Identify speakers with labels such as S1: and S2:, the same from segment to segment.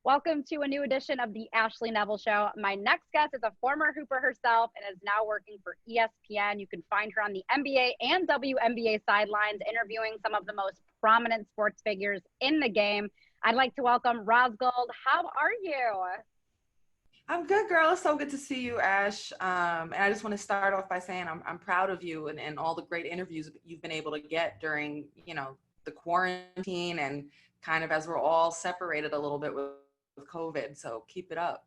S1: Welcome to a new edition of the Ashley Neville Show. My next guest is a former hooper herself and is now working for ESPN. You can find her on the NBA and WNBA sidelines, interviewing some of the most prominent sports figures in the game. I'd like to welcome Ros Gold. How are you?
S2: I'm good, girl. It's so good to see you, Ash. And I just want to start off by saying I'm proud of you and all the great interviews you've been able to get during, the quarantine and kind of as we're all separated a little bit with COVID. So keep it up.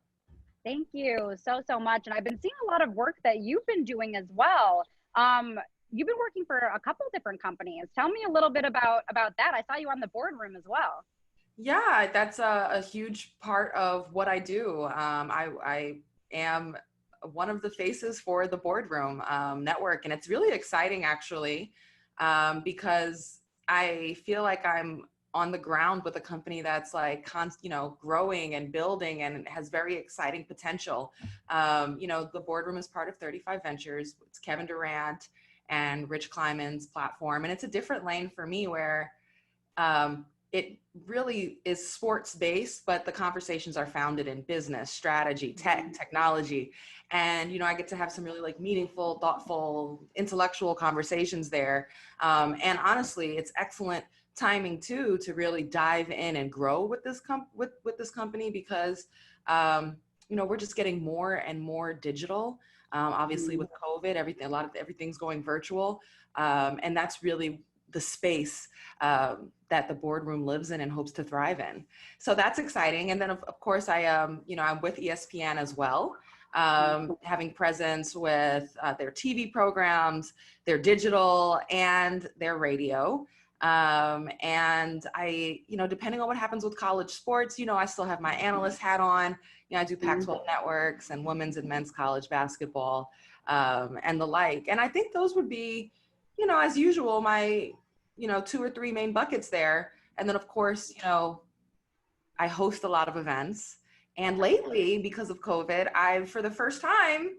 S1: Thank you so much. And I've been seeing a lot of work that you've been doing as well. You've been working for a couple of different companies. Tell me a little bit about that. I saw you on the boardroom as well.
S2: Yeah, that's a huge part of what I do. I am one of the faces for the boardroom network, and it's really exciting actually, because I feel like I'm on the ground with a company that's like, growing and building and has very exciting potential. The boardroom is part of 35 Ventures. It's Kevin Durant and Rich Kleiman's platform, and it's a different lane for me where it really is sports based, but the conversations are founded in business, strategy, technology. And, I get to have some really like meaningful, thoughtful, intellectual conversations there. And honestly, it's excellent timing too, to really dive in and grow with this with this company because, we're just getting more and more digital. Obviously with COVID, everything's going virtual. And that's really the space that the boardroom lives in and hopes to thrive in. So that's exciting. And then of course I'm with ESPN as well, having presence with their TV programs, their digital and their radio. And I, depending on what happens with college sports, I still have my analyst hat on. I do Pac-12 networks and women's and men's college basketball, and the like. And I think those would be, as usual, my, 2 or 3 main buckets there. And then of course, I host a lot of events. And lately, because of COVID, I've, for the first time,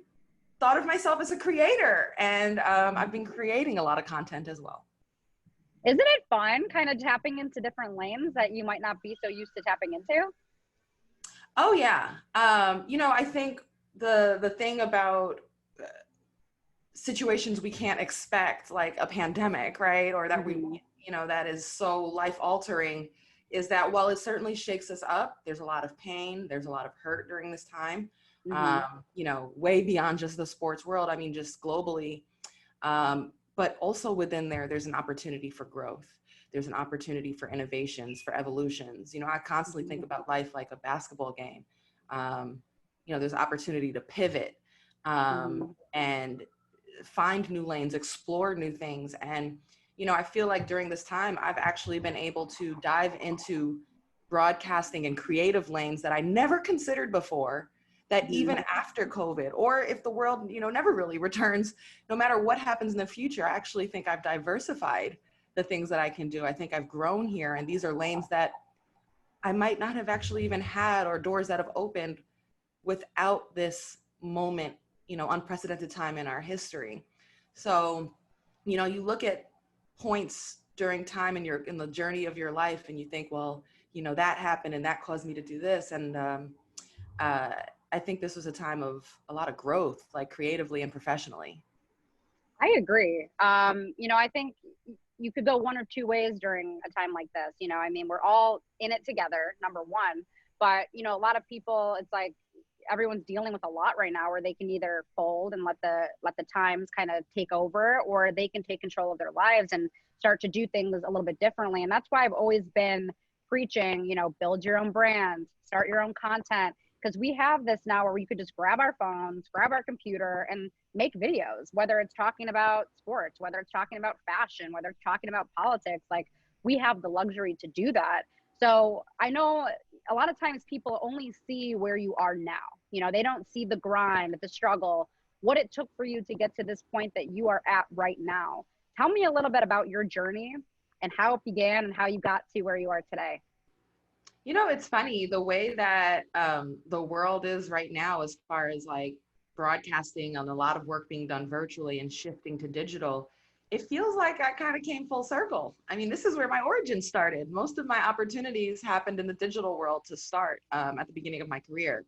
S2: thought of myself as a creator. And I've been creating a lot of content as well.
S1: Isn't it fun kind of tapping into different lanes that you might not be so used to tapping into?
S2: Oh yeah. I think the thing about situations we can't expect, like a pandemic, right? Or that that is so life altering, is that while it certainly shakes us up, there's a lot of pain, there's a lot of hurt during this time, way beyond just the sports world. I mean, just globally. But also within there's an opportunity for growth. There's an opportunity for innovations, for evolutions. I constantly think about life like a basketball game. There's opportunity to pivot and find new lanes, explore new things. And, I feel like during this time, I've actually been able to dive into broadcasting and creative lanes that I never considered before, that even after COVID, or if the world, never really returns, no matter what happens in the future, I actually think I've diversified the things that I can do. I think I've grown here, and these are lanes that I might not have actually even had, or doors that have opened without this moment, unprecedented time in our history. So, you look at points during time in the journey of your life, and you think, well, that happened and that caused me to do this. And I think this was a time of a lot of growth, like creatively and professionally.
S1: I agree. I think you could go one or two ways during a time like this. We're all in it together, number one. But, a lot of people, it's like everyone's dealing with a lot right now, where they can either fold and let the times kind of take over, or they can take control of their lives and start to do things a little bit differently. And that's why I've always been preaching, build your own brand, start your own content. Because we have this now where we could just grab our phones, grab our computer, and make videos, whether it's talking about sports, whether it's talking about fashion, whether it's talking about politics. Like, we have the luxury to do that. So I know a lot of times people only see where you are now. They don't see the grind, the struggle, what it took for you to get to this point that you are at right now. Tell me a little bit about your journey and how it began and how you got to where you are today.
S2: It's funny the way that the world is right now, as far as like broadcasting and a lot of work being done virtually and shifting to digital. it feels like I kind of came full circle. I mean, this is where my origin started. Most of my opportunities happened in the digital world to start at the beginning of my career.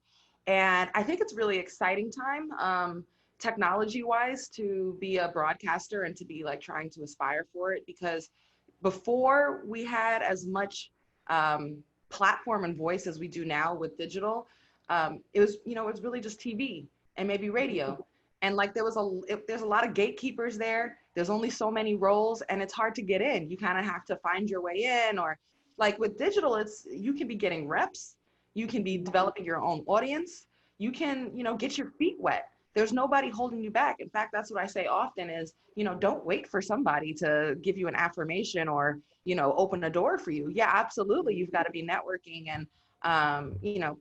S2: And I think it's really exciting time, technology wise, to be a broadcaster and to be like trying to aspire for it, because before we had as much platform and voice as we do now with digital, it was, it was really just TV and maybe radio. And like there's a lot of gatekeepers there. There's only so many roles and it's hard to get in. You kind of have to find your way in, or like with digital, you can be getting reps. You can be developing your own audience. You can, get your feet wet. There's nobody holding you back. In fact, that's what I say often is, don't wait for somebody to give you an affirmation or, open a door for you. Yeah, absolutely. You've got to be networking and,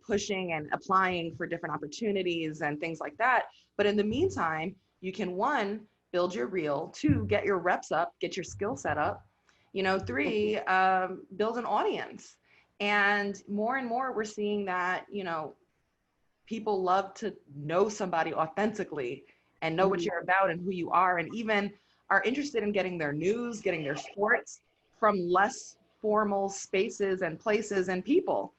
S2: pushing and applying for different opportunities and things like that. But in the meantime, you can, one, build your reel, two, get your reps up, get your skill set up, three, build an audience. And more we're seeing that, people love to know somebody authentically and know what you're about and who you are, and even are interested in getting their news, getting their sports from less formal spaces and places and people.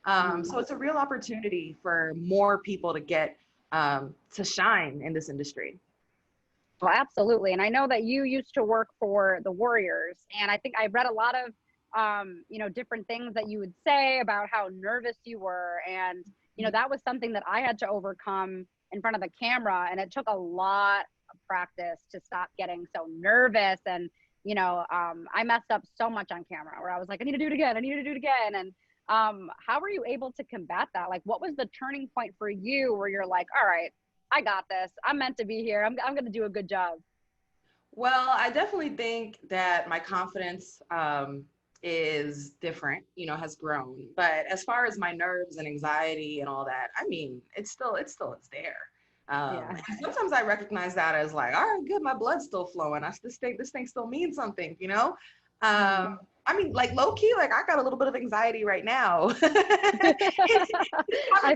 S2: So it's a real opportunity for more people to get to shine in this industry.
S1: Well, absolutely. And I know that you used to work for the Warriors, and I think I read a lot of different things that you would say about how nervous you were. And, that was something that I had to overcome in front of the camera. And it took a lot of practice to stop getting so nervous. And, I messed up so much on camera where I was like, I need to do it again. I need to do it again. And how were you able to combat that? Like, what was the turning point for you where you're like, all right, I got this. I'm meant to be here. I'm going to do a good job.
S2: Well, I definitely think that my confidence is different, has grown. But as far as my nerves and anxiety and all that, I mean, it's there. And sometimes I recognize that as like, all right, good, my blood's still flowing. This thing still means something, I mean, like low key, like I got a little bit of anxiety right now.
S1: I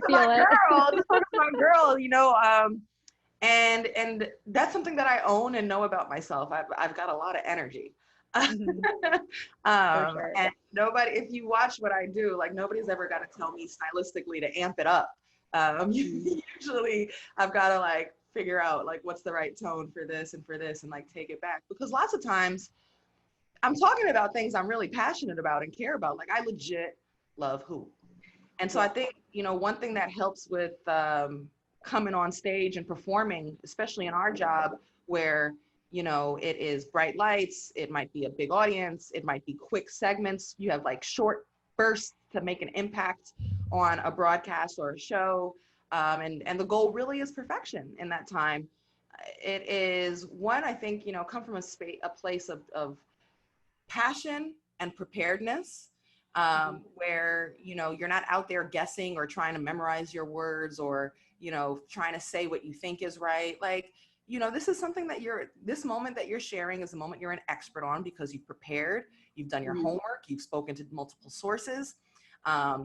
S1: feel it.
S2: Just talking to my girl, and that's something that I own and know about myself. I've got a lot of energy.
S1: Sure.
S2: And if you watch what I do, like nobody's ever got to tell me stylistically to amp it up. Usually I've got to like figure out like what's the right tone for this and like take it back, because lots of times I'm talking about things I'm really passionate about and care about. Like I legit love hoop. And so I think, one thing that helps with coming on stage and performing, especially in our job where, it is bright lights, it might be a big audience, it might be quick segments. You have like short bursts to make an impact on a broadcast or a show. And the goal really is perfection in that time. It is one, I think, come from a place of passion and preparedness, where, you're not out there guessing or trying to memorize your words or, trying to say what you think is right. Like, this is something that this moment that you're sharing is a moment you're an expert on because you've prepared, you've done your homework, you've spoken to multiple sources,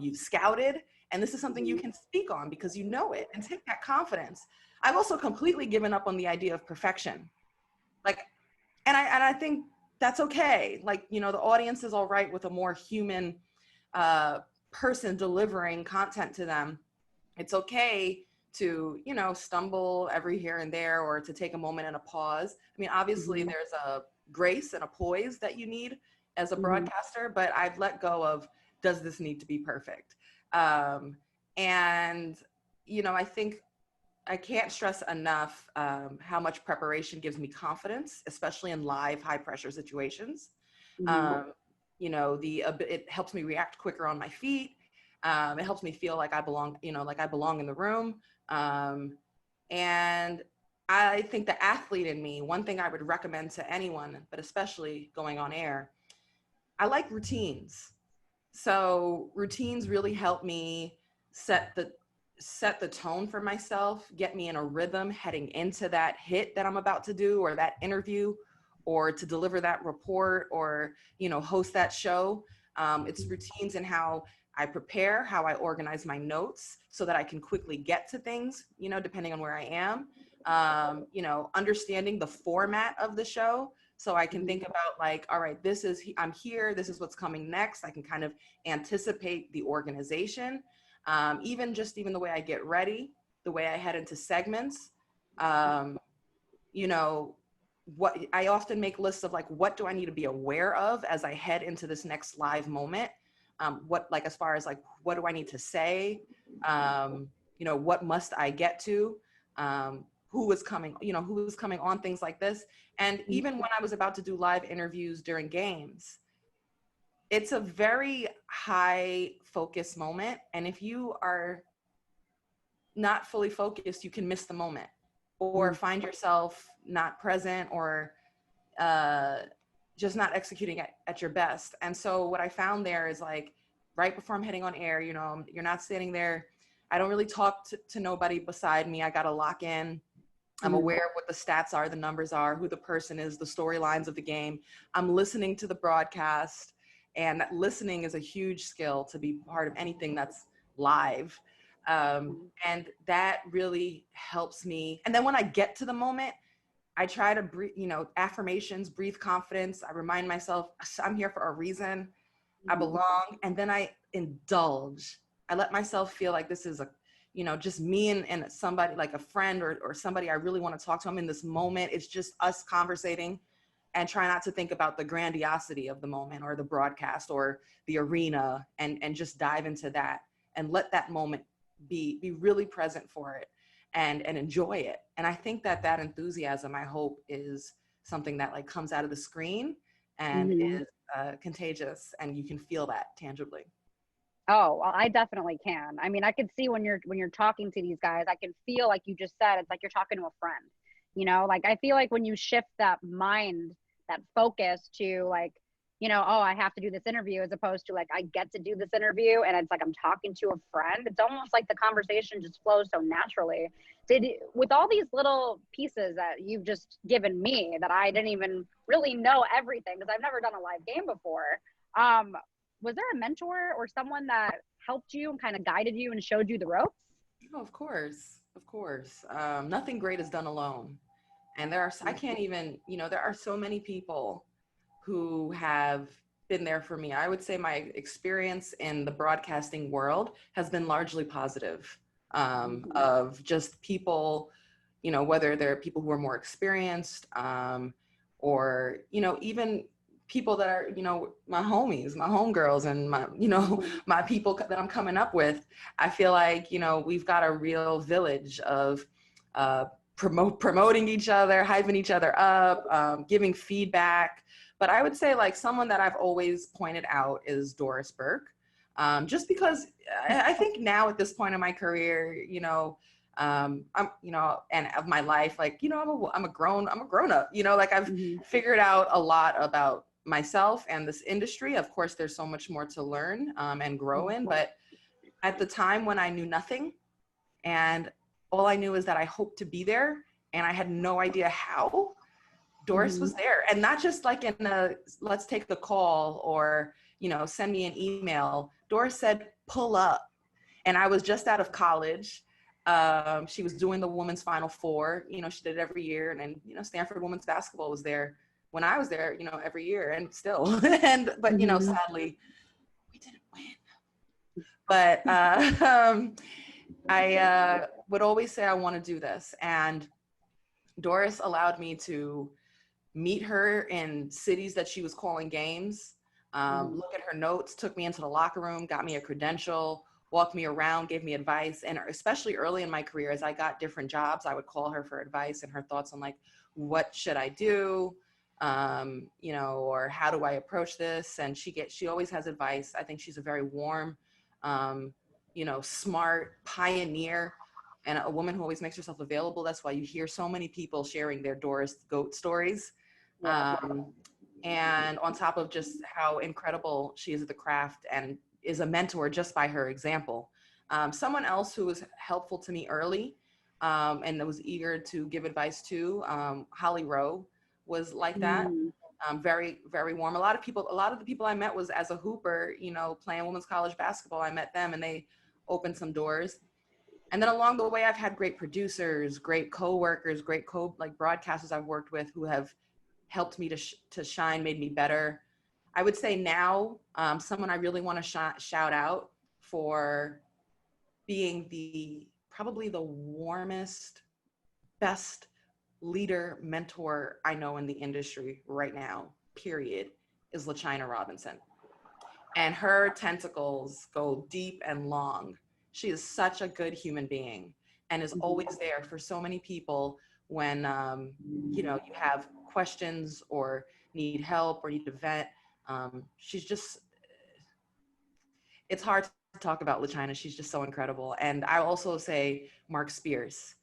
S2: you've scouted, and this is something you can speak on because you know it, and take that confidence. I've also completely given up on the idea of perfection. Like, and I think that's okay. Like, the audience is all right with a more human person delivering content to them. It's okay to, stumble every here and there, or to take a moment and a pause. I mean, obviously there's a grace and a poise that you need as a broadcaster, but I've let go of, does this need to be perfect? And, I think I can't stress enough how much preparation gives me confidence, especially in live, high pressure situations. It helps me react quicker on my feet. It helps me feel like I belong, like I belong in the room. And I think the athlete in me, one thing I would recommend to anyone, but especially going on air, I like routines. So routines really help me set the tone for myself, get me in a rhythm heading into that hit that I'm about to do, or that interview, or to deliver that report, or, host that show. It's routines in how I prepare, how I organize my notes so that I can quickly get to things, depending on where I am. Understanding the format of the show So I can think about like, all right, I'm here, this is what's coming next. I can kind of anticipate the organization, even the way I get ready, the way I head into segments. You know, what I often make lists of like, what do I need to be aware of as I head into this next live moment? What, like, as far as like, what do I need to say? You know, what must I get to? Who is coming on, things like this. And even when I was about to do live interviews during games, it's a very high focus moment. And if you are not fully focused, you can miss the moment or find yourself not present or just not executing at your best. And so what I found there is like, right before I'm heading on air, you know, you're not standing there. I don't really talk to nobody beside me. I got to lock in. I'm aware of what the stats are, the numbers are, who the person is, the storylines of the game. I'm listening to the broadcast, and that listening is a huge skill to be part of anything that's live. And that really helps me. And then when I get to the moment, I try to breathe, you know, affirmations, breathe confidence. I remind myself I'm here for a reason. I belong. And then I indulge. I let myself feel like this is just me and somebody, like a friend or somebody I really want to talk to. I'm in this moment. It's just us conversating, and try not to think about the grandiosity of the moment or the broadcast or the arena, and just dive into that and let that moment be really present for it and enjoy it. And I think that enthusiasm, I hope, is something that like comes out of the screen and is contagious, and you can feel that tangibly.
S1: Oh, well, I definitely can. I mean, I can see when you're talking to these guys, I can feel, like you just said, it's like you're talking to a friend. You know, like I feel like when you shift that mind, that focus to like, you know, oh, I have to do this interview, as opposed to like I get to do this interview and it's like I'm talking to a friend. It's almost like the conversation just flows so naturally. With all these little pieces that you've just given me that I didn't even really know everything, because I've never done a live game before. Was there a mentor or someone that helped you and kind of guided you and showed you the ropes?
S2: Oh, of course, of course. Nothing great is done alone. And I can't even, there are so many people who have been there for me. I would say my experience in the broadcasting world has been largely positive, of just people, whether they're people who are more experienced, or, even people that are, my homies, my homegirls, and my, my people that I'm coming up with. I feel like, we've got a real village of promoting each other, hyping each other up, giving feedback. But I would say like someone that I've always pointed out is Doris Burke. Just because I think now at this point in my career, I'm, and of my life, like, I'm a grown up, like I've figured out a lot about myself and this industry. Of course, there's so much more to learn and grow in, but at the time when I knew nothing, and all I knew is that I hoped to be there, and I had no idea how, Doris was there. And not just like in a, let's take the call or, send me an email. Doris said, pull up. And I was just out of college. She was doing the women's Final Four. She did it every year. And then, Stanford women's basketball was there when I was there, every year, and still. But sadly, we didn't win. But I would always say I want to do this. And Doris allowed me to meet her in cities that she was calling games, look at her notes, took me into the locker room, got me a credential, walked me around, gave me advice. And especially early in my career, as I got different jobs, I would call her for advice and her thoughts on like, what should I do? Or how do I approach this? And she always has advice. I think she's a very warm, smart pioneer, and a woman who always makes herself available. That's why you hear so many people sharing their Doris Goat stories. And on top of just how incredible she is at the craft and is a mentor just by her example. Someone else who was helpful to me early, and was eager to give advice to, Holly Rowe was like that. Very, very warm. A lot of the people I met was as a hooper, playing women's college basketball. I met them and they opened some doors. And then along the way, I've had great producers, great co-workers, great broadcasters I've worked with who have helped me to shine, made me better. I would say now, someone I really want to shout out for being probably the warmest, best leader, mentor I know in the industry right now, period, is LaChina Robinson. And her tentacles go deep and long. She is such a good human being and is always there for so many people when, you have questions or need help or need to vent. She's just, it's hard to talk about LaChina. She's just so incredible. And I also say Mark Spears,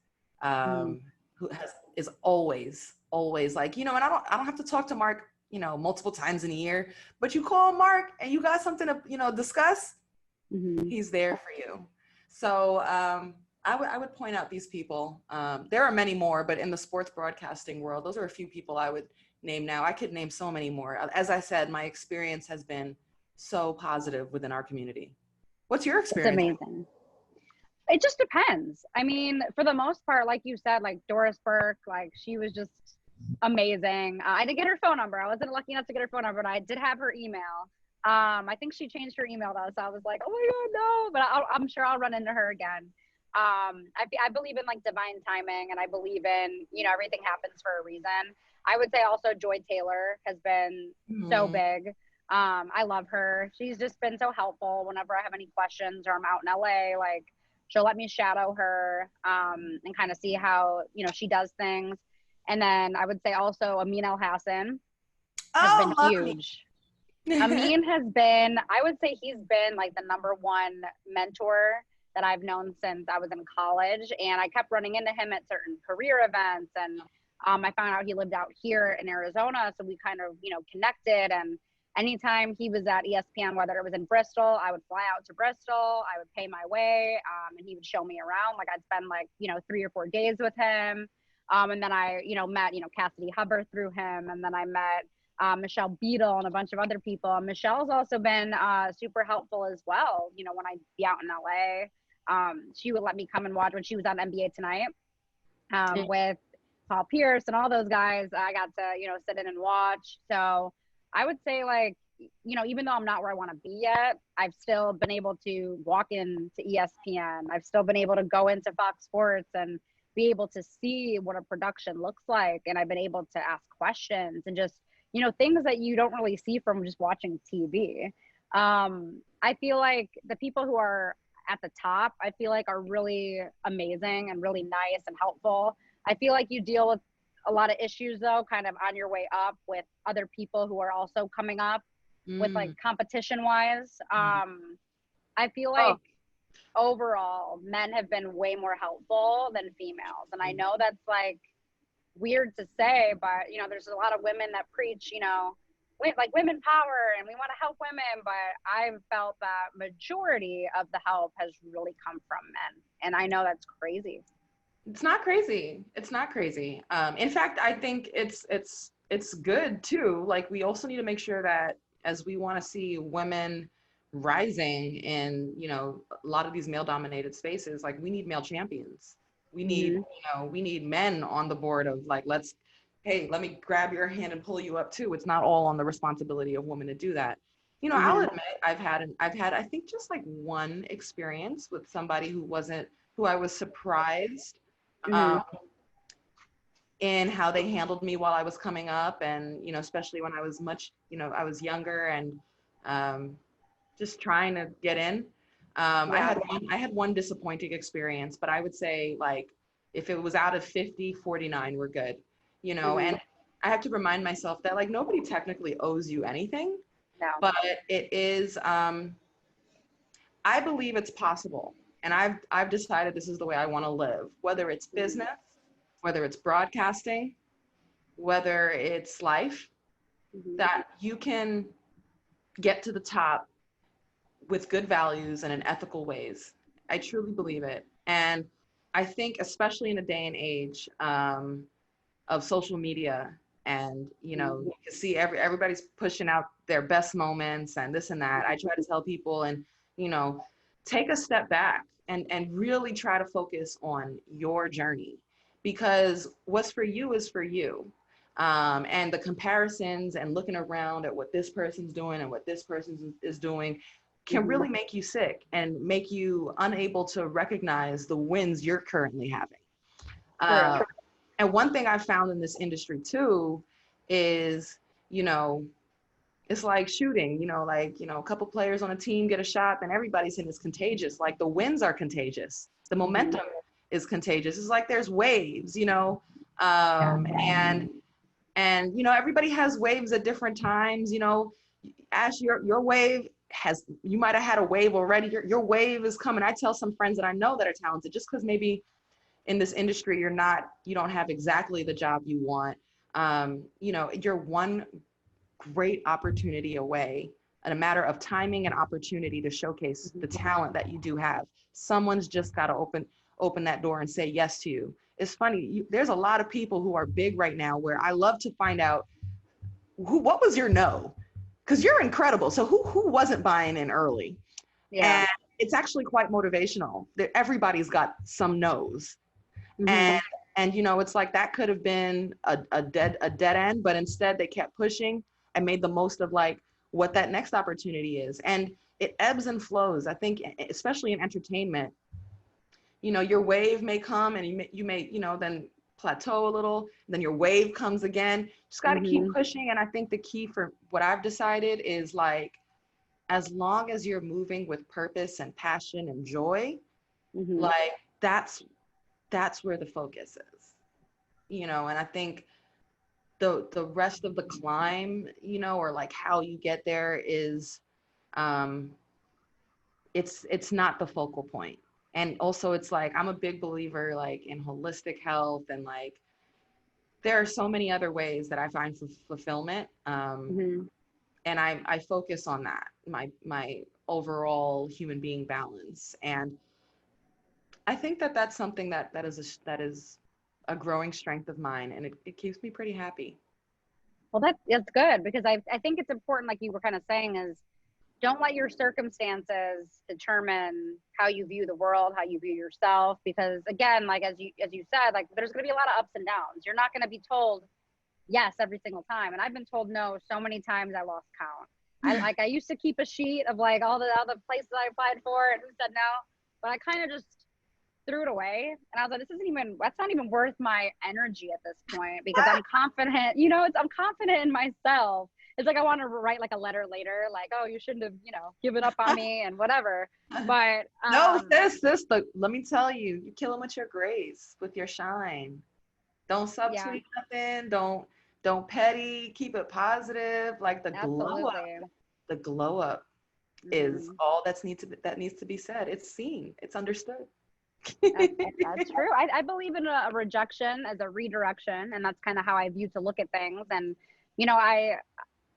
S2: who is always like, and I don't have to talk to Mark, multiple times in a year, but you call Mark and you got something to, discuss, he's there for you. So I would point out these people. There are many more, but in the sports broadcasting world, those are a few people I would name now. I could name so many more. As I said, my experience has been so positive within our community. What's your experience?
S1: It's amazing. It just depends. I mean, for the most part, like you said, like Doris Burke, like she was just amazing. I didn't get her phone number. I wasn't lucky enough to get her phone number, but I did have her email. I think she changed her email though, so I was like, oh my God, no, but I'm sure I'll run into her again. I believe in like divine timing, and I believe in, everything happens for a reason. I would say also Joy Taylor has been so big. I love her. She's just been so helpful whenever I have any questions or I'm out in LA, like she'll let me shadow her, and kind of see how, she does things. And then I would say also Amin El Hassan has been huge. Amin has been, I would say he's been like the #1 mentor that I've known since I was in college. And I kept running into him at certain career events. And I found out he lived out here in Arizona. So we kind of, connected. And anytime he was at ESPN, whether it was in Bristol, I would fly out to Bristol, I would pay my way, and he would show me around. Like I'd spend like, 3 or 4 days with him. And then I, met, Cassidy Hubbard through him. And then I met Michelle Beadle and a bunch of other people. And Michelle's also been super helpful as well. When I'd be out in LA, she would let me come and watch when she was on NBA Tonight with Paul Pierce and all those guys. I got to, sit in and watch. So I would say like, even though I'm not where I want to be yet, I've still been able to walk into ESPN. I've still been able to go into Fox Sports and be able to see what a production looks like. And I've been able to ask questions and just, things that you don't really see from just watching TV. I feel like the people who are at the top, I feel like are really amazing and really nice and helpful. I feel like you deal with a lot of issues though, kind of on your way up with other people who are also coming up with like competition wise. I feel like overall men have been way more helpful than females. And I know that's like weird to say, but there's a lot of women that preach, like women power and we want to help women, but I've felt that majority of the help has really come from men. And I know that's crazy.
S2: It's not crazy. It's not crazy. In fact, I think it's good too. Like we also need to make sure that as we want to see women rising in, a lot of these male dominated spaces, like we need male champions. We need, we need men on the board of like, hey, let me grab your hand and pull you up too. It's not all on the responsibility of women to do that. I'll admit I've had, I think just like one experience with somebody who I was surprised in how they handled me while I was coming up. And, especially when I was I was younger and just trying to get in. I had one disappointing experience, but I would say like, if it was out of 50, 49 were good, and I have to remind myself that like, nobody technically owes you anything, but it is, I believe it's possible. And I've decided this is the way I want to live, whether it's business, whether it's broadcasting, whether it's life, that you can get to the top with good values and in ethical ways. I truly believe it. And I think especially in a day and age of social media and, you can see everybody's pushing out their best moments and this and that. I try to tell people and, take a step back and really try to focus on your journey, because what's for you is for you. And the comparisons and looking around at what this person's doing and what this person is doing can really make you sick and make you unable to recognize the wins you're currently having. And one thing I found in this industry too is, you know, it's like shooting, you know, like, you know, a couple players on a team get a shot and everybody's saying it's contagious. Like the wins are contagious. The momentum is contagious. It's like there's waves, you know, and, you know, everybody has waves at different times, you know. Ash, your wave has, you might have had a wave already. Your wave is coming. I tell some friends that I know that are talented, just because maybe in this industry, you don't have exactly the job you want. You know, you're one great opportunity away, and a matter of timing and opportunity to showcase the talent that you do have. Someone's just got to open that door and say yes to you. It's funny, there's a lot of people who are big right now where I love to find out what was your no? Because you're incredible. So who wasn't buying in early? Yeah. And it's actually quite motivational. Everybody's got some no's. And you know, it's like that could have been a dead end, but instead they kept pushing and made the most of like what that next opportunity is. And it ebbs and flows. I think, especially in entertainment, you know, your wave may come and you may, you know, then plateau a little, then your wave comes again. Just got to keep pushing. And I think the key for what I've decided is like, as long as you're moving with purpose and passion and joy, like that's where the focus is, you know. And I think the rest of the climb, you know, or like how you get there is, it's not the focal point. And also it's like, I'm a big believer like in holistic health, and like, there are so many other ways that I find fulfillment. And I focus on that, my overall human being balance. And I think that that's something that is a growing strength of mine, and it keeps me pretty happy.
S1: Well, that's good, because I think it's important, like you were kind of saying, is don't let your circumstances determine how you view the world, how you view yourself. Because again, like as you said, like there's going to be a lot of ups and downs. You're not going to be told yes every single time. And I've been told no so many times I lost count. I used to keep a sheet of like all the places I applied for and who said no, but I kind of just threw it away. And I was like, that's not even worth my energy at this point, because I'm confident, you know, I'm confident in myself. It's like, I want to write like a letter later, like, oh, you shouldn't have, you know, given up on me and whatever. But
S2: no, let me tell you, you kill them with your grace, with your shine. Don't subtweet nothing. Don't petty. Keep it positive. Like the glow up is all that needs to be said. It's seen. It's understood.
S1: That's true. I believe in a rejection as a redirection, and that's kind of how I view to look at things. And you know,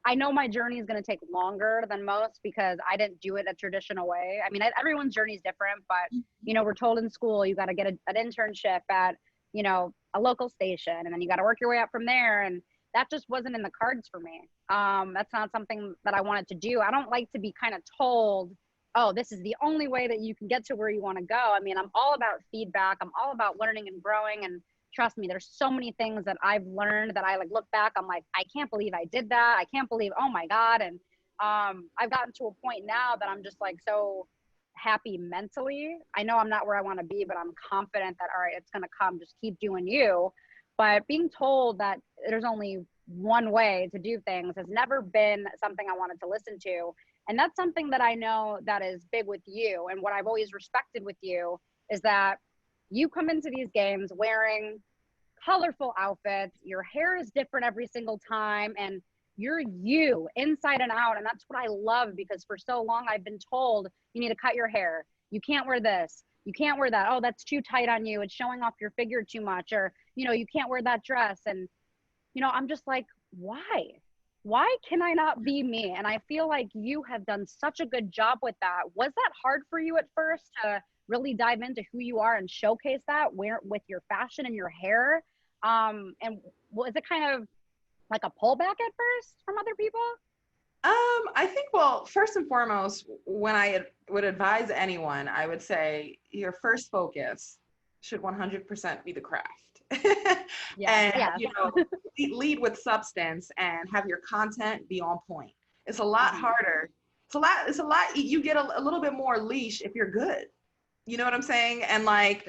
S1: I know my journey is going to take longer than most, because I didn't do it a traditional way. I mean, everyone's journey is different, but you know, we're told in school you got to get an internship at, you know, a local station, and then you got to work your way up from there. And that just wasn't in the cards for me. That's not something that I wanted to do. I don't like to be kind of told, oh, this is the only way that you can get to where you want to go. I mean, I'm all about feedback. I'm all about learning and growing. And trust me, there's so many things that I've learned that I like look back, I'm like, I can't believe I did that. I can't believe, oh my God. And I've gotten to a point now that I'm just like so happy mentally. I know I'm not where I want to be, but I'm confident that, all right, it's going to come. Just keep doing you. But being told that there's only one way to do things has never been something I wanted to listen to. And that's something that I know that is big with you. And what I've always respected with you is that you come into these games wearing colorful outfits. Your hair is different every single time, and you're you inside and out. And that's what I love, because for so long I've been told you need to cut your hair. You can't wear this. You can't wear that. Oh, that's too tight on you. It's showing off your figure too much. Or, you know, you can't wear that dress. And, you know, I'm just like, why? Why can I not be me? And I feel like you have done such a good job with that. Was that hard for you at first to really dive into who you are and showcase that with your fashion and your hair? And was it kind of like a pullback at first from other people?
S2: I think, well, first and foremost, when I would advise anyone, I would say your first focus should 100% be the craft.
S1: Yeah.
S2: And,
S1: Yeah.
S2: you know, lead with substance and have your content be on point. It's a lot harder. It's a lot, you get a little bit more leash if you're good. You know what I'm saying? And like,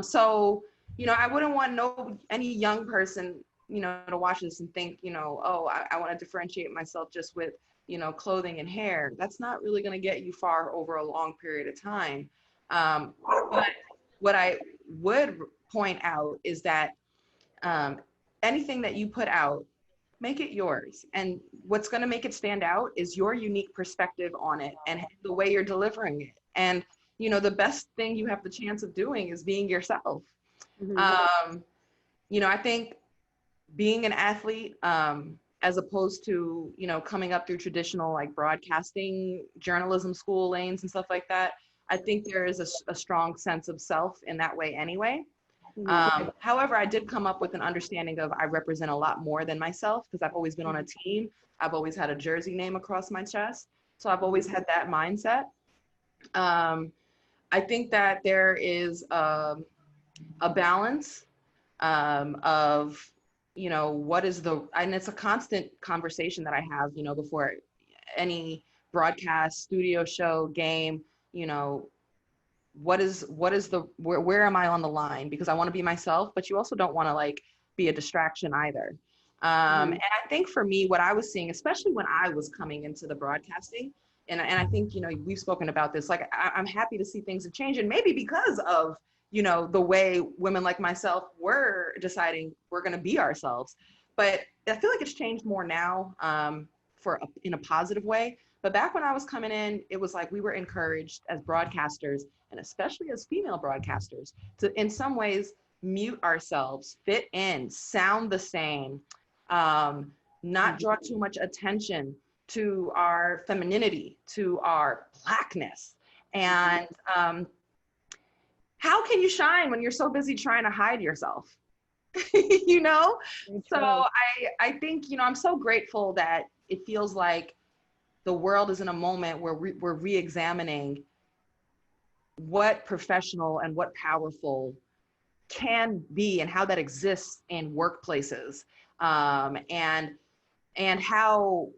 S2: so, you know, I wouldn't want any young person, you know, to watch this and think, you know, oh, I want to differentiate myself just with, you know, clothing and hair. That's not really going to get you far over a long period of time. But what I would point out is that anything that you put out, make it yours. And what's going to make it stand out is your unique perspective on it and the way you're delivering it. And, you know, the best thing you have the chance of doing is being yourself. You know, I think being an athlete, as opposed to, you know, coming up through traditional like broadcasting, journalism school lanes and stuff like that, I think there is a strong sense of self in that way anyway. However, I did come up with an understanding of I represent a lot more than myself because I've always been on a team. I've always had a jersey name across my chest. So I've always had that mindset. I think that there is a balance of, you know, what is and it's a constant conversation that I have, you know, before any broadcast, studio show, game, you know, where am I on the line? Because I want to be myself, but you also don't want to like be a distraction either. And I think for me, what I was seeing, especially when I was coming into the broadcasting, and I think, you know, we've spoken about this, like, I'm happy to see things have changed, and maybe because of, you know, the way women like myself were deciding we're going to be ourselves. But I feel like it's changed more now in a positive way. But back when I was coming in, it was like we were encouraged as broadcasters, and especially as female broadcasters, to in some ways mute ourselves, fit in, sound the same, not draw too much attention to our femininity, to our blackness. And how can you shine when you're so busy trying to hide yourself? You know? So I think, you know, I'm so grateful that it feels like the world is in a moment where we're re-examining what professional and what powerful can be and how that exists in workplaces, and how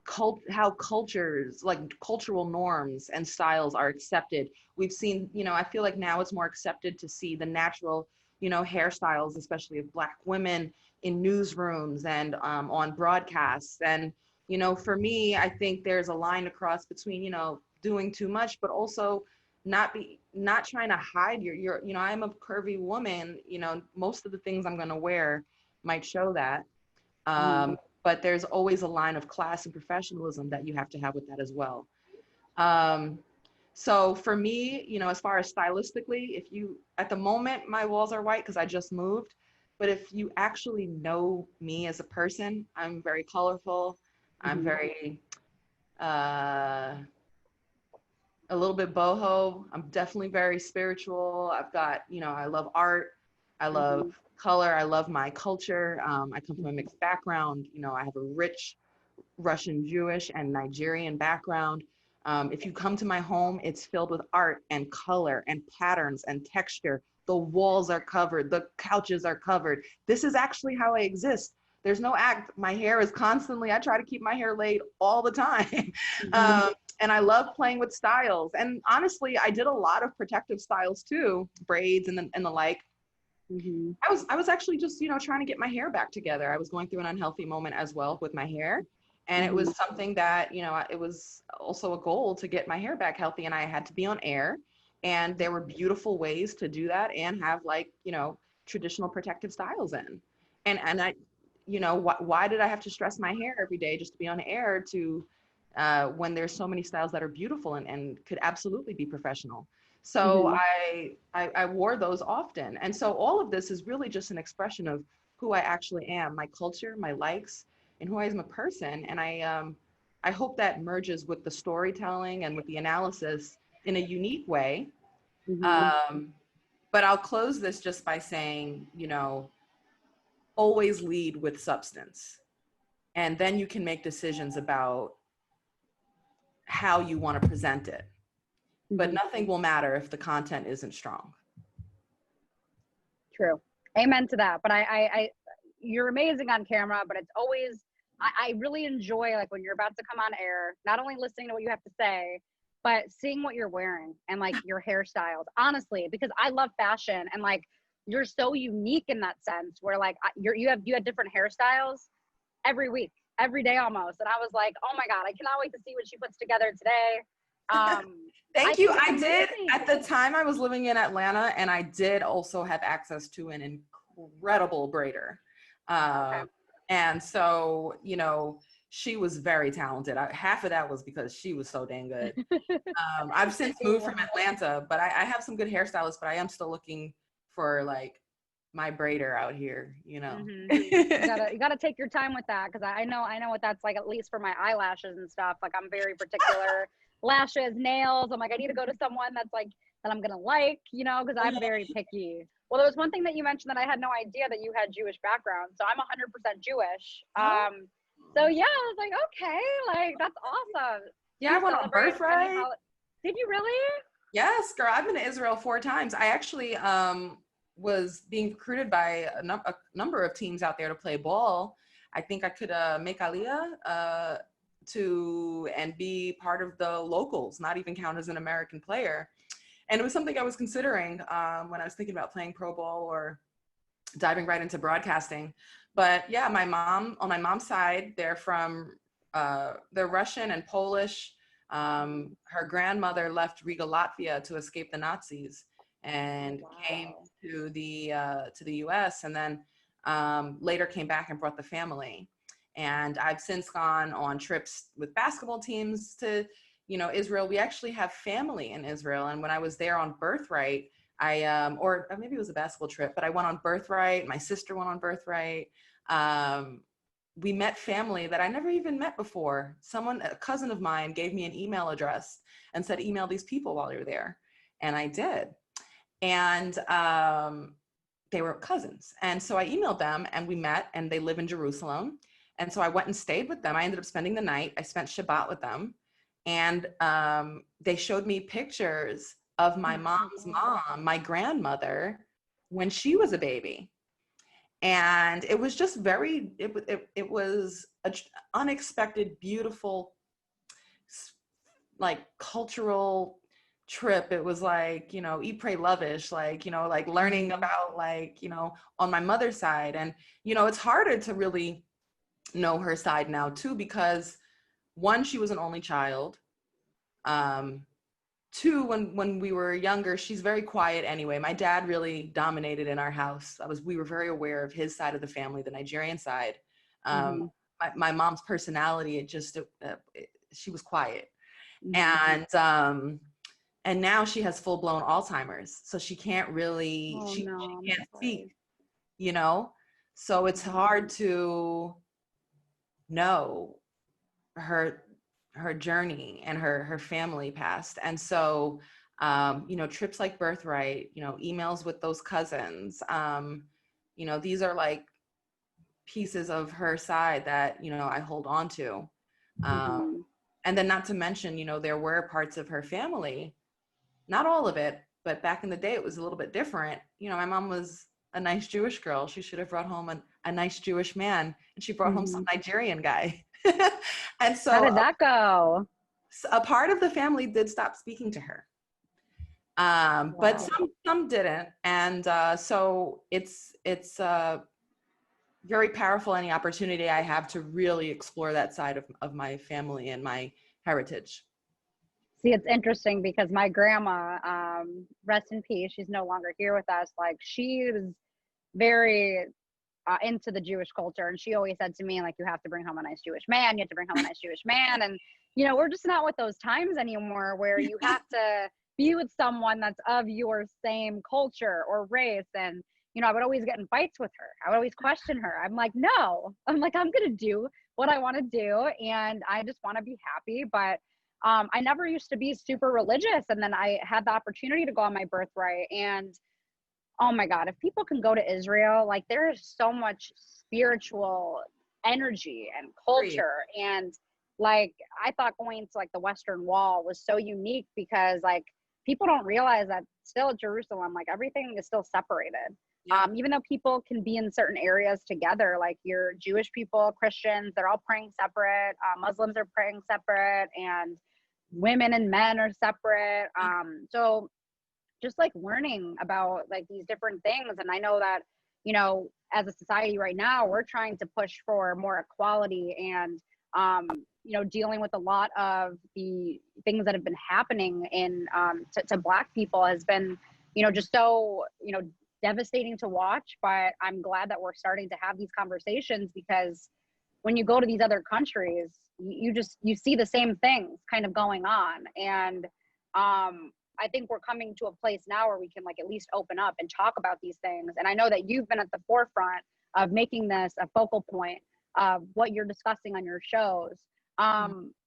S2: cultures, like cultural norms and styles are accepted. We've seen, you know, I feel like now it's more accepted to see the natural, you know, hairstyles, especially of Black women in newsrooms and on broadcasts. And, you know, for me, I think there's a line across between, you know, doing too much, but also not trying to hide your, you know, I'm a curvy woman, you know, most of the things I'm going to wear might show that. But there's always a line of class and professionalism that you have to have with that as well. So for me, you know, as far as stylistically, if you, at the moment, my walls are white because I just moved, but if you actually know me as a person, I'm very colorful. I'm very, a little bit boho. I'm definitely very spiritual. I've got, you know, I love art. I love color. I love my culture. I come from a mixed background. You know, I have a rich Russian, Jewish, and Nigerian background. If you come to my home, it's filled with art and color and patterns and texture. The walls are covered. The couches are covered. This is actually how I exist. There's no act. My hair is constantly, I try to keep my hair laid all the time. And I love playing with styles. And honestly, I did a lot of protective styles too, braids and the like. I was actually just, you know, trying to get my hair back together. I was going through an unhealthy moment as well with my hair. And it was something that, you know, it was also a goal to get my hair back healthy, and I had to be on air. And there were beautiful ways to do that and have, like, you know, traditional protective styles in. And I, you know, why did I have to stress my hair every day just to be on air to, when there's so many styles that are beautiful and could absolutely be professional. So I wore those often. And so all of this is really just an expression of who I actually am, my culture, my likes, and who I am as a person. And I hope that merges with the storytelling and with the analysis in a unique way. But I'll close this just by saying, you know, always lead with substance. And then you can make decisions about how you want to present it. But nothing will matter if the content isn't strong.
S1: True. Amen to that. But you're amazing on camera, but it's always, I really enjoy like when you're about to come on air, not only listening to what you have to say, but seeing what you're wearing and like your hairstyles, honestly, because I love fashion and like, you're so unique in that sense where like you have different hairstyles every week, every day almost. And I was like, oh my God, I cannot wait to see what she puts together today.
S2: Thank you. I
S1: amazing.
S2: did, at the time I was living in Atlanta, and I did also have access to an incredible braider.
S1: Okay.
S2: And so, you know, she was very talented. Half of that was because she was so dang good. I've since moved from Atlanta, but I have some good hairstylists, but I am still looking for like my braider out here, you know.
S1: You gotta take your time with that, because I know what that's like, at least for my eyelashes and stuff. Like I'm very particular. Lashes, nails. I'm like, I need to go to someone that's like that I'm gonna like, you know, because I'm very picky. Well, there was one thing that you mentioned that I had no idea, that you had Jewish background. So I'm 100% Jewish. So yeah, I was like, okay, like that's awesome.
S2: Yeah, I went on Birthright.
S1: Did you really?
S2: Yes, girl. I've been to Israel 4 times. I actually was being recruited by a number of teams out there to play ball. I think I could make Aliyah to and be part of the locals, not even count as an American player. And it was something I was considering when I was thinking about playing pro ball or diving right into broadcasting. But yeah, on my mom's side, they're Russian and Polish. Her grandmother left Riga, Latvia to escape the Nazis and came to the US, and then later came back and brought the family. And I've since gone on trips with basketball teams to, you know, Israel. We actually have family in Israel. And when I was there on Birthright, or maybe it was a basketball trip, but I went on Birthright. My sister went on Birthright. We met family that I never even met before. A cousin of mine gave me an email address and said, email these people while you're there. And I did. And they were cousins. And so I emailed them and we met, and they live in Jerusalem. And so I went and stayed with them. I ended up spending the night. I spent Shabbat with them. And they showed me pictures of my mom's mom, my grandmother, when she was a baby. And it was just it was an unexpected, beautiful, like cultural trip. It was like, you know, eat, pray, love-ish, like, you know, like learning about like, you know, on my mother's side. And, you know, it's harder to really know her side now too, because one, she was an only child. Two, when we were younger, she's very quiet anyway. My dad really dominated in our house. We were very aware of his side of the family, the Nigerian side. My mom's personality, she was quiet. And now she has full blown Alzheimer's. So she can't really, she can't speak, you know? So it's hard to know her journey and her family past. And so, you know, trips like Birthright, you know, emails with those cousins, you know, these are like pieces of her side that, you know, I hold on to. And then not to mention, you know, there were parts of her family, not all of it, but back in the day, it was a little bit different. You know, my mom was a nice Jewish girl. She should have brought home a nice Jewish man, and she brought home some Nigerian guy. And so
S1: how did that go?
S2: A part of the family did stop speaking to her. But some didn't. And so it's very powerful, any opportunity I have to really explore that side of my family and my heritage.
S1: See, it's interesting because my grandma, rest in peace, she's no longer here with us. Like she was very into the Jewish culture. And she always said to me, like, you have to bring home a nice Jewish man. You have to bring home a nice Jewish man. And, you know, we're just not with those times anymore where you have to be with someone that's of your same culture or race. And, you know, I would always get in fights with her. I would always question her. I'm like, no, I'm going to do what I want to do. And I just want to be happy. But I never used to be super religious. And then I had the opportunity to go on my Birthright, and oh my God, if people can go to Israel, like there is so much spiritual energy and culture. And like, I thought going to like the Western Wall was so unique because like people don't realize that still at Jerusalem, like everything is still separated. Even though people can be in certain areas together, like your Jewish people, Christians, they're all praying separate. Muslims are praying separate, and women and men are separate. So just like learning about like these different things. And I know that, you know, as a society right now, we're trying to push for more equality and, you know, dealing with a lot of the things that have been happening in to Black people has been, you know, just so, you know, devastating to watch. But I'm glad that we're starting to have these conversations, because when you go to these other countries, you see the same things kind of going on. And I think we're coming to a place now where we can like at least open up and talk about these things. And I know that you've been at the forefront of making this a focal point of what you're discussing on your shows.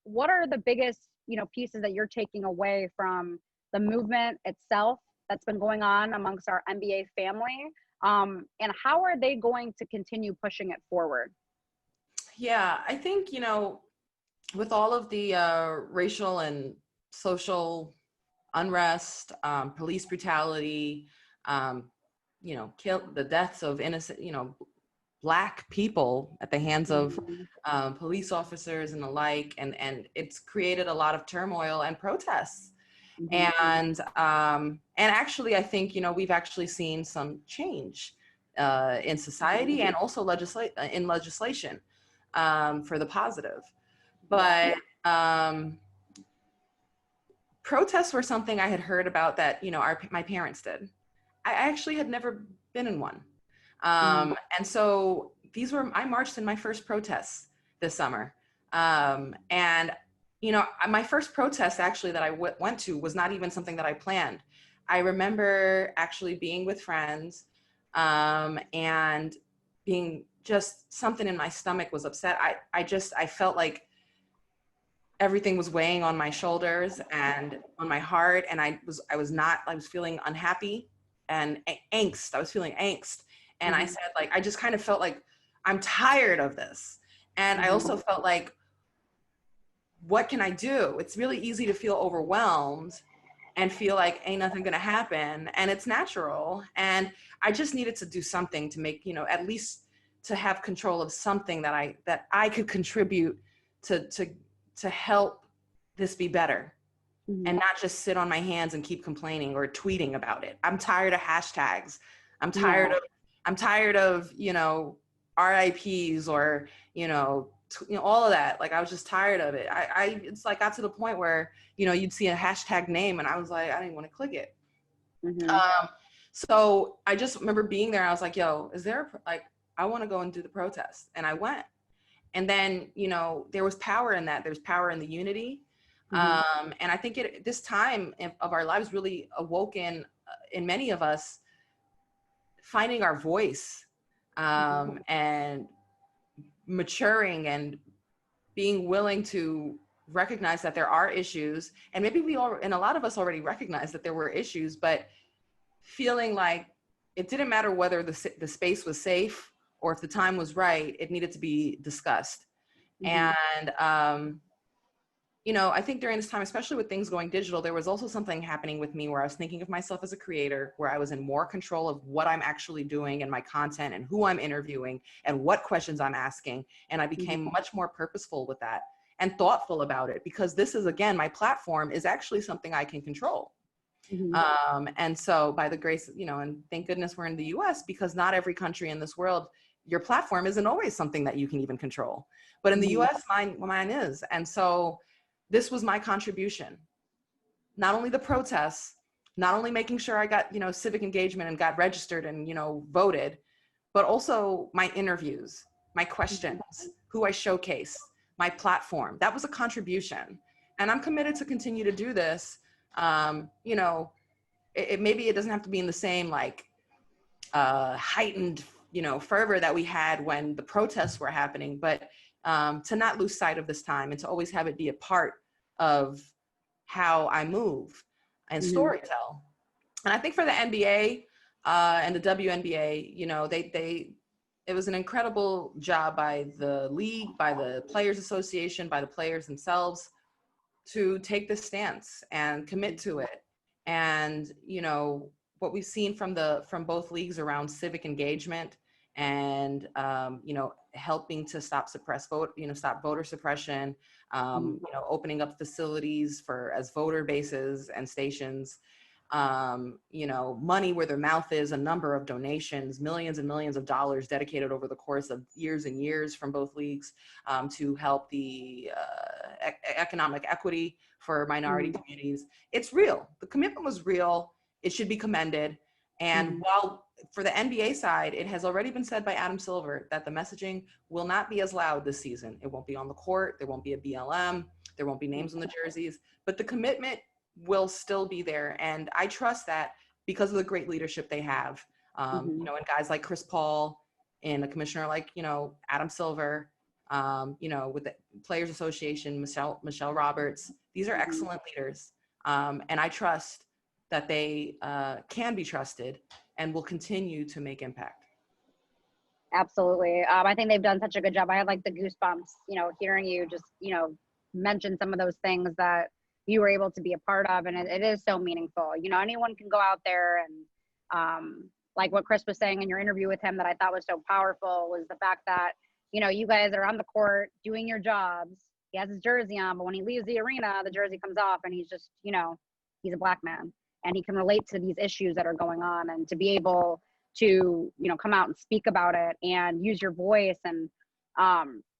S1: What are the biggest, you know, pieces that you're taking away from the movement itself that's been going on amongst our NBA family? And how are they going to continue pushing it forward?
S2: Yeah, I think, you know, with all of the racial and social unrest, police brutality, you know, the deaths of innocent, you know, Black people at the hands of police officers and the like, and it's created a lot of turmoil and protests. And actually, I think, you know, we've actually seen some change in society and also in legislation for the positive. But protests were something I had heard about that, you know, my parents did. I actually had never been in one. And so I marched in my first protests this summer. And, you know, my first protest actually that I went to was not even something that I planned. I remember actually being with friends and being just something in my stomach was upset. I felt like everything was weighing on my shoulders and on my heart. And I was feeling unhappy and angst. I was feeling angst. And I said, like, I just kind of felt like I'm tired of this. And I also felt like, what can I do? It's really easy to feel overwhelmed and feel like ain't nothing gonna happen. And it's natural. And I just needed to do something to make, you know, at least to have control of something that I could contribute to help this be better. And not just sit on my hands and keep complaining or tweeting about it. I'm tired of hashtags. I'm tired of, you know, RIPs or, you know, all of that. Like, I was just tired of it. It's like got to the point where, you know, you'd see a hashtag name and I was like, I didn't want to click it. So I just remember being there. I was like, yo, I want to go and do the protest. And I went. And then, you know, there was power in that. There's power in the unity. And I think this time of our lives really awoken in many of us finding our voice and maturing and being willing to recognize that there are issues. And maybe and a lot of us already recognized that there were issues, but feeling like it didn't matter whether the space was safe or if the time was right, it needed to be discussed. And, you know, I think during this time, especially with things going digital, there was also something happening with me where I was thinking of myself as a creator, where I was in more control of what I'm actually doing and my content and who I'm interviewing and what questions I'm asking. And I became much more purposeful with that and thoughtful about it, because this is, again, my platform is actually something I can control. And so by the grace, you know, and thank goodness we're in the US, because not every country in this world, your platform isn't always something that you can even control. But in the US, mine is. And so this was my contribution. Not only the protests, not only making sure I got, you know, civic engagement and got registered and, you know, voted, but also my interviews, my questions, who I showcase, my platform. That was a contribution. And I'm committed to continue to do this. You know, maybe it doesn't have to be in the same like heightened, you know, fervor that we had when the protests were happening, but to not lose sight of this time and to always have it be a part of how I move and storytell. And I think for the NBA and the WNBA, you know, it was an incredible job by the league, by the Players Association, by the players themselves to take this stance and commit to it. And, you know, what we've seen from both leagues around civic engagement and helping to stop voter suppression, opening up facilities as voter bases and stations, money where their mouth is, a number of donations, millions and millions of dollars dedicated over the course of years and years from both leagues to help the economic equity for minority communities. It's real. The commitment was real. It should be commended. And while for the NBA side, it has already been said by Adam Silver that the messaging will not be as loud this season. It won't be on the court. There won't be a BLM. There won't be names on the jerseys, but the commitment will still be there. And I trust that because of the great leadership they have, and guys like Chris Paul and a commissioner like, Adam Silver, with the Players Association, Michelle Roberts. These are excellent leaders. And I trust that they can be trusted and will continue to make impact.
S1: Absolutely. I think they've done such a good job. I had like the goosebumps, hearing you just, mention some of those things that you were able to be a part of. And it is so meaningful. Anyone can go out there and like what Chris was saying in your interview with him that I thought was so powerful was the fact that, you guys are on the court doing your jobs. He has his jersey on, but when he leaves the arena, the jersey comes off and he's just, he's a Black man. And he can relate to these issues that are going on, and to be able to, come out and speak about it and use your voice and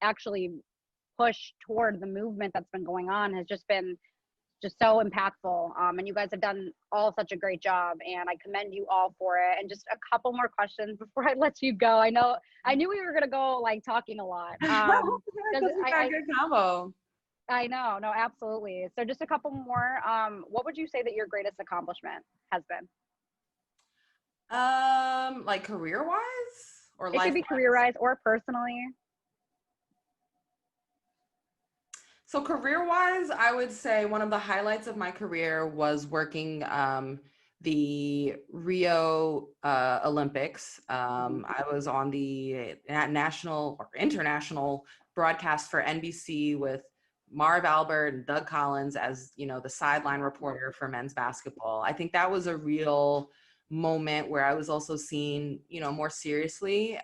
S1: actually push toward the movement that's been going on has just been so impactful. And you guys have done all such a great job, and I commend you all for it. And just a couple more questions before I let you go. I knew we were going to go like talking a lot.
S2: Good combo.
S1: I know. No, absolutely. So just a couple more. What would you say that your greatest accomplishment has been?
S2: Like career-wise or
S1: life-wise? It could be career-wise or personally.
S2: So career-wise, I would say one of the highlights of my career was working the Rio Olympics. I was on the national or international broadcast for NBC with Marv Albert and Doug Collins as, the sideline reporter for men's basketball. I think that was a real moment where I was also seen, more seriously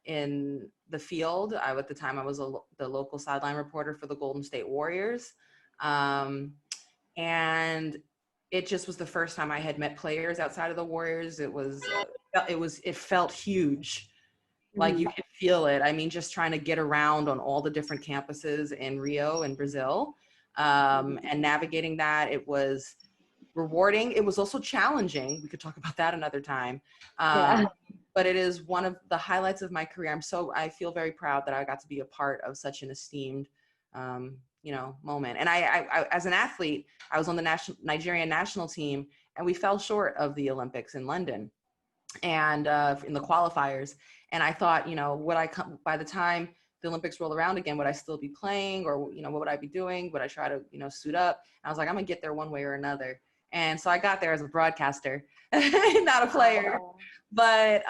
S2: in the field. At the time I was the local sideline reporter for the Golden State Warriors. And it just was the first time I had met players outside of the Warriors. It felt huge. Like you could feel it. I mean, just trying to get around on all the different campuses in Rio and Brazil, and navigating that. It was rewarding. It was also challenging. We could talk about that another time. But it is one of the highlights of my career. I feel very proud that I got to be a part of such an esteemed, moment. And I as an athlete, I was on the Nigerian national team, and we fell short of the Olympics in London and in the qualifiers. And I thought, by the time the Olympics roll around again, would I still be playing, or, what would I be doing? Would I try to, suit up? And I was like, I'm gonna get there one way or another. And so I got there as a broadcaster, not a player, but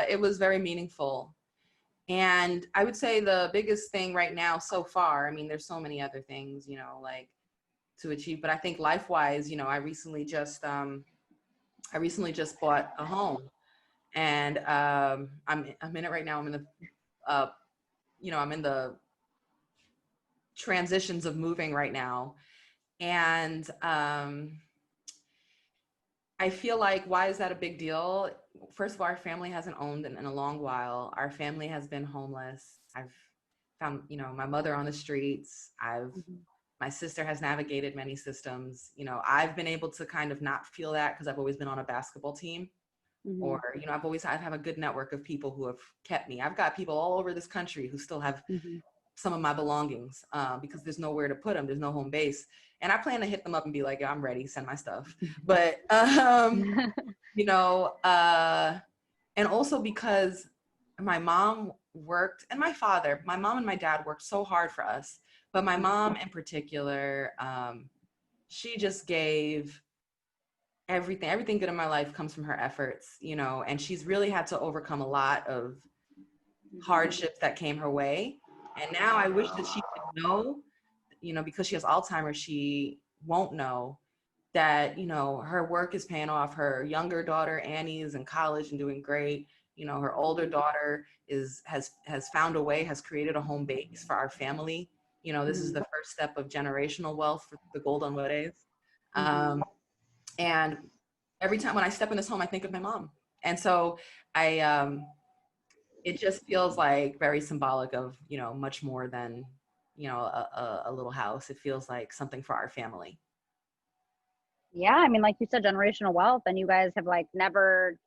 S2: it was very meaningful. And I would say the biggest thing right now so far, I mean, there's so many other things, like to achieve, but I think life-wise, I recently just bought a home. And I'm in it right now. I'm in the, I'm in the transitions of moving right now. And I feel like, why is that a big deal? First of all, our family hasn't owned in a long while. Our family has been homeless. I've found, my mother on the streets. My sister has navigated many systems. I've been able to kind of not feel that because I've always been on a basketball team. Or, I have a good network of people who have kept me. I've got people all over this country who still have some of my belongings because there's nowhere to put them. There's no home base. And I plan to hit them up and be like, yeah, I'm ready, send my stuff. But, and also because my mom worked, and my mom and my dad worked so hard for us. But my mom in particular, she just gave everything good in my life comes from her efforts, and she's really had to overcome a lot of hardships that came her way. And now I wish that she could know, because she has Alzheimer's, she won't know that, her work is paying off. Her younger daughter, Annie, is in college and doing great. Her older daughter has found a way, has created a home base for our family. This is the first step of generational wealth for the Gold-Onwudes. And every time when I step in this home, I think of my mom. And so it just feels like very symbolic of, much more than, a little house. It feels like something for our family.
S1: Yeah, I mean, like you said, generational wealth, and you guys have like never,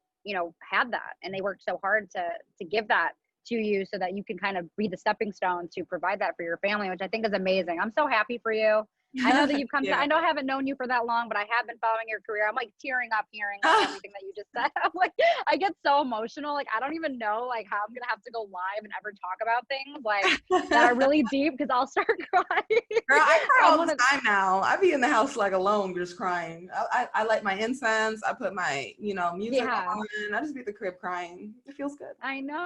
S1: had that, and they worked so hard to give that to you so that you can kind of be the stepping stone to provide that for your family, which I think is amazing. I'm so happy for you. I know that you've come to, I know I haven't known you for that long, but I have been following your career. I'm like tearing up hearing like, everything that you just said. I'm like, I get so emotional. Like, I don't even know like how I'm going to have to go live and ever talk about things like that are really deep, because I'll start crying.
S2: Girl, I cry all the time now. I be in the house like alone, just crying. I light my incense. I put my, music on. I just be at the crib crying. It feels good.
S1: I know.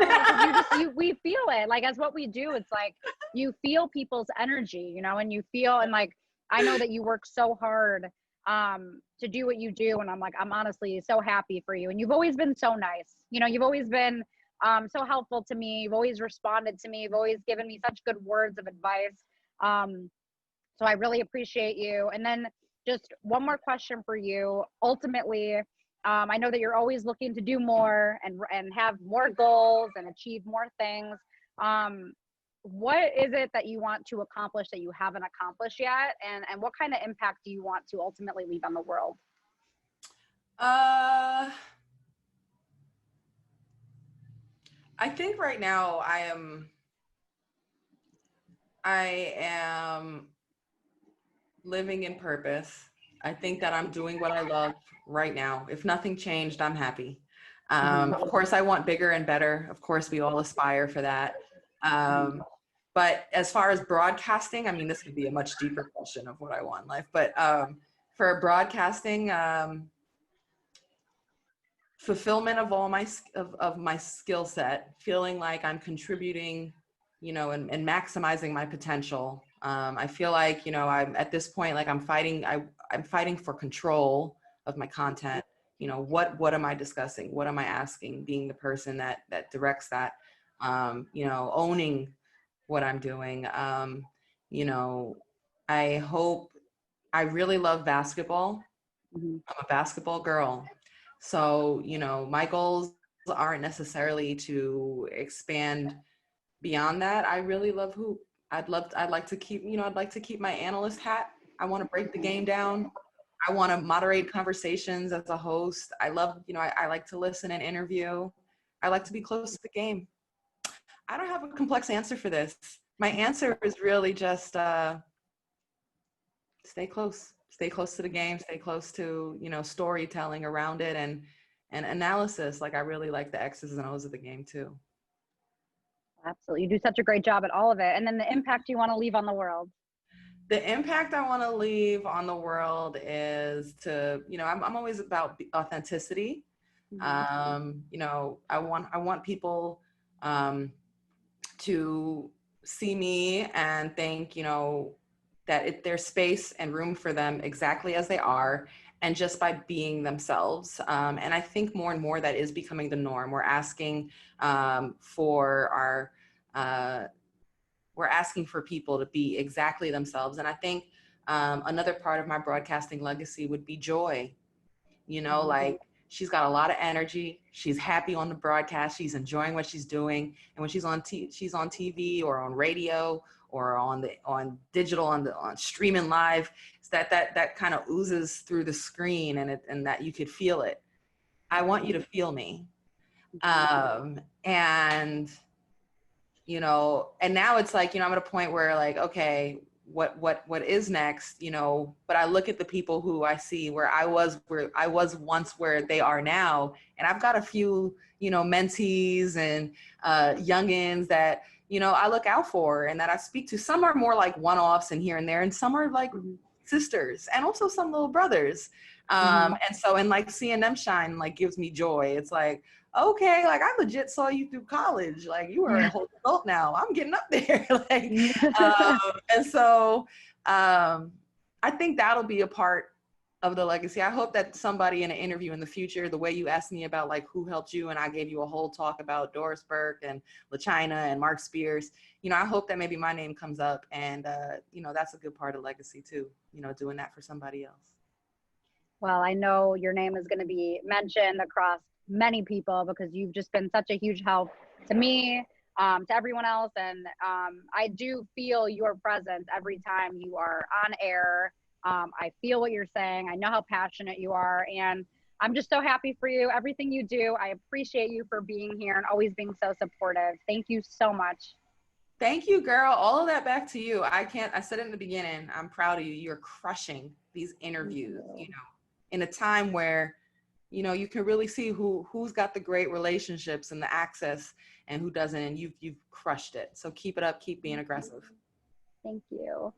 S1: We feel it. Like, as what we do, it's like you feel people's energy, and you feel, and like, I know that you work so hard to do what you do. And I'm honestly so happy for you. And you've always been so nice. You've always been so helpful to me. You've always responded to me. You've always given me such good words of advice. So I really appreciate you. And then just one more question for you. Ultimately, I know that you're always looking to do more and have more goals and achieve more things. What is it that you want to accomplish that you haven't accomplished yet? And what kind of impact do you want to ultimately leave on the world?
S2: I think right now I am living in purpose. I think that I'm doing what I love right now. If nothing changed, I'm happy. Of course, I want bigger and better. Of course, we all aspire for that. But as far as broadcasting, I mean, this could be a much deeper question of what I want in life. But for broadcasting, fulfillment of all my skill set, feeling like I'm contributing, and maximizing my potential. I feel like, I'm at this point, like I'm fighting for control of my content. What am I discussing? What am I asking? Being the person that directs that, owning what I'm doing. I really love basketball. I'm a basketball girl. So, my goals aren't necessarily to expand beyond that. I really love hoop. I'd like to keep my analyst hat. I want to break the game down. I want to moderate conversations as a host. I love, I like to listen and interview. I like to be close to the game. I don't have a complex answer for this. My answer is really just stay close to the game, stay close to, storytelling around it and analysis. Like, I really like the X's and O's of the game too.
S1: Absolutely. You do such a great job at all of it. And then the impact you want to leave on the world.
S2: The impact I want to leave on the world is to, I'm always about authenticity. I want people to see me and think, that there's space and room for them exactly as they are, and just by being themselves. And I think more and more that is becoming the norm. We're asking we're asking for people to be exactly themselves. And I think another part of my broadcasting legacy would be joy. Like, she's got a lot of energy. She's happy on the broadcast. She's enjoying what she's doing. And when she's on TV or on radio or on digital, on streaming live, it's that kind of oozes through the screen, and that you could feel it. I want you to feel me. And now it's like, I'm at a point where, like, okay, what is next, but I look at the people who I see where I was once where they are now. And I've got a few, mentees and youngins that, I look out for and that I speak to. Some are more like one-offs and here and there, and some are like sisters, and also some little brothers. And so, and like seeing them shine, like, gives me joy. It's like, okay, like, I legit saw you through college. Like, you are a whole adult now. I'm getting up there. Like, and so I think that'll be a part of the legacy. I hope that somebody in an interview in the future, the way you asked me about like who helped you, and I gave you a whole talk about Doris Burke and LaChina and Mark Spears, you know, I hope that maybe my name comes up, and you know, that's a good part of legacy too, you know, doing that for somebody else.
S1: Well, I know your name is going to be mentioned across many people because you've just been such a huge help to me, to everyone else. And I do feel your presence every time you are on air. I feel what you're saying. I know how passionate you are. And I'm just so happy for you, everything you do. I appreciate you for being here and always being so supportive. Thank you so much.
S2: Thank you, girl. All of that back to you. I said it in the beginning, I'm proud of you. You're crushing these interviews, you know, in a time where, you know, you can really see who's got the great relationships and the access and who doesn't. And you've crushed it. So keep it up. Keep being aggressive.
S1: Thank you.